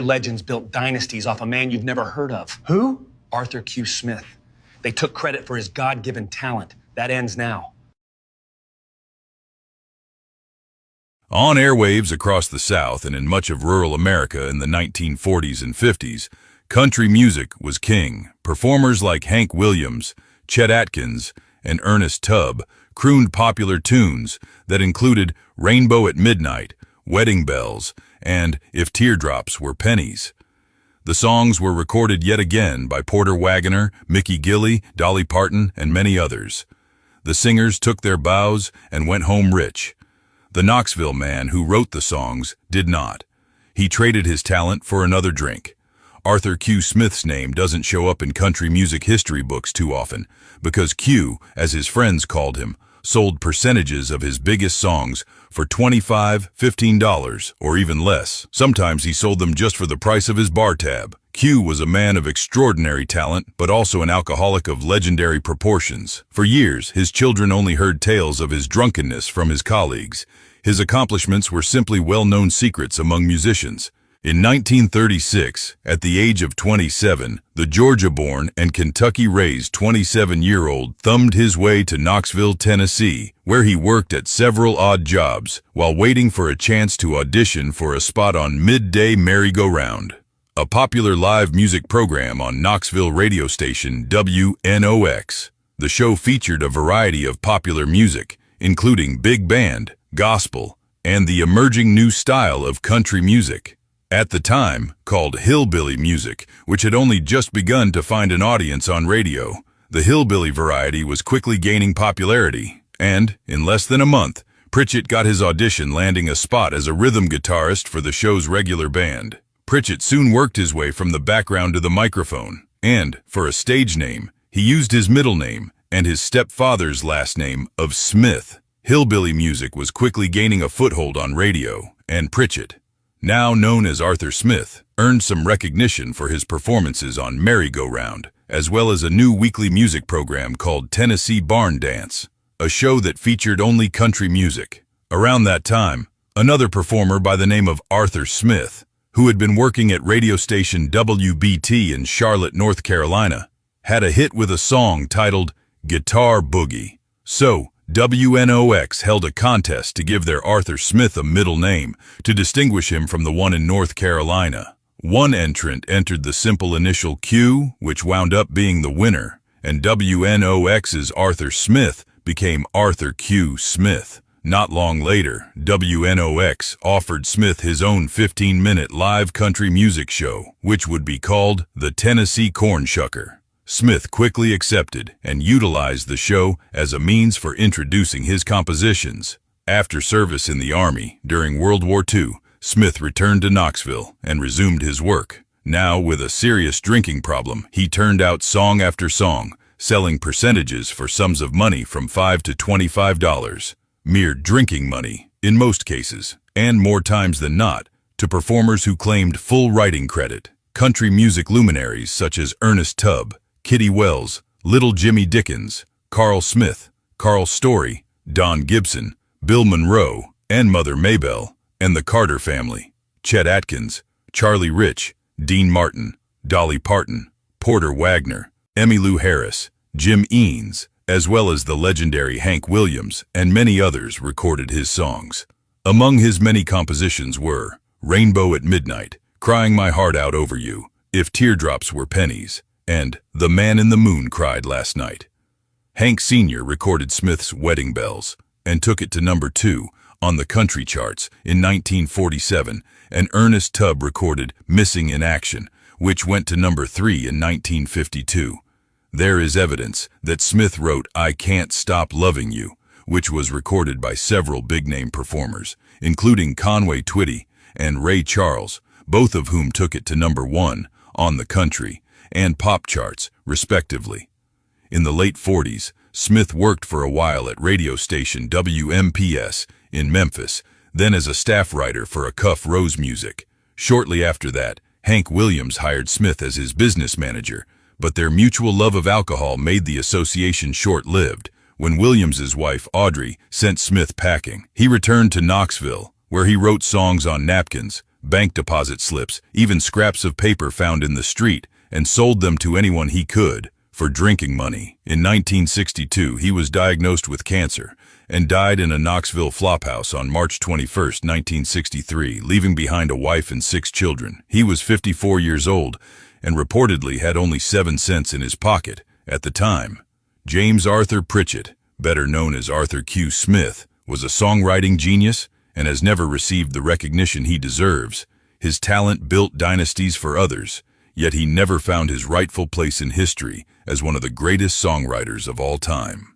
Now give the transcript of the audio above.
Legends built dynasties off a man you've never heard of. Who? Arthur Q. Smith. They took credit for his God-given talent. That ends now. On airwaves across the South and in much of rural America in the 1940s and 50s, country music was king. Performers like Hank Williams, Chet Atkins, and Ernest Tubb crooned popular tunes that included Rainbow at Midnight, Wedding Bells, and If Teardrops Were Pennies. The songs were recorded yet again by Porter Wagoner, Mickey Gilley, Dolly Parton, and many others. The singers took their bows and went home rich. The Knoxville man who wrote the songs did not. He traded his talent for another drink. Arthur Q. Smith's name doesn't show up in country music history books too often, because Q, as his friends called him, sold percentages of his biggest songs for $25, $15, or even less. Sometimes he sold them just for the price of his bar tab. Q was a man of extraordinary talent, but also an alcoholic of legendary proportions. For years, his children only heard tales of his drunkenness from his colleagues. His accomplishments were simply well-known secrets among musicians. In 1936, at the age of 27, the Georgia-born and Kentucky-raised 27-year-old thumbed his way to Knoxville, Tennessee, where he worked at several odd jobs while waiting for a chance to audition for a spot on Midday Merry-Go-Round, a popular live music program on Knoxville radio station WNOX. The show featured a variety of popular music, including big band, gospel, and the emerging new style of country music, at the time called hillbilly music, which had only just begun to find an audience on radio. The hillbilly variety was quickly gaining popularity, and, in less than a month, Pritchett got his audition, landing a spot as a rhythm guitarist for the show's regular band. Pritchett soon worked his way from the background to the microphone, and, for a stage name, he used his middle name and his stepfather's last name of Smith. Hillbilly music was quickly gaining a foothold on radio, and Pritchett, now known as Arthur Smith, earned some recognition for his performances on Merry-Go-Round, as well as a new weekly music program called Tennessee Barn Dance, a show that featured only country music. Around that time, another performer by the name of Arthur Smith, who had been working at radio station WBT in Charlotte, North Carolina, had a hit with a song titled Guitar Boogie. So, WNOX held a contest to give their Arthur Smith a middle name to distinguish him from the one in North Carolina. One entrant entered the simple initial Q, which wound up being the winner, and WNOX's Arthur Smith became Arthur Q. Smith. Not long later, WNOX offered Smith his own 15-minute live country music show, which would be called the Tennessee Cornshucker. Smith quickly accepted and utilized the show as a means for introducing his compositions. After service in the Army during World War II, Smith returned to Knoxville and resumed his work. Now, with a serious drinking problem, he turned out song after song, selling percentages for sums of money from $5 to $25. Mere drinking money, in most cases, and more times than not, to performers who claimed full writing credit. Country music luminaries such as Ernest Tubb, Kitty Wells, Little Jimmy Dickens, Carl Smith, Carl Story, Don Gibson, Bill Monroe, and Mother Maybelle, and the Carter family, Chet Atkins, Charlie Rich, Dean Martin, Dolly Parton, Porter Wagoner, Emmylou Harris, Jim Eanes, as well as the legendary Hank Williams and many others recorded his songs. Among his many compositions were Rainbow at Midnight, Crying My Heart Out Over You, If Teardrops Were Pennies, and The Man in the Moon Cried Last Night. Hank Sr. recorded Smith's Wedding Bells and took it to number 2 on the country charts in 1947, and Ernest Tubb recorded Missing in Action, which went to number 3 in 1952. There is evidence that Smith wrote I Can't Stop Loving You, which was recorded by several big-name performers, including Conway Twitty and Ray Charles, both of whom took it to number 1 on the country and pop charts, respectively. In the late 40s, Smith worked for a while at radio station WMPS in Memphis, then as a staff writer for a Cuff Rose Music. Shortly after that, Hank Williams hired Smith as his business manager, but their mutual love of alcohol made the association short-lived. When Williams's wife, Audrey, sent Smith packing, he returned to Knoxville, where he wrote songs on napkins, bank deposit slips, even scraps of paper found in the street, and sold them to anyone he could for drinking money. In 1962, he was diagnosed with cancer and died in a Knoxville flophouse on March 21, 1963, leaving behind a wife and 6 children. He was 54 years old and reportedly had only 7 cents in his pocket at the time. James Arthur Pritchett, better known as Arthur Q. Smith, was a songwriting genius and has never received the recognition he deserves. His talent built dynasties for others, yet he never found his rightful place in history as one of the greatest songwriters of all time.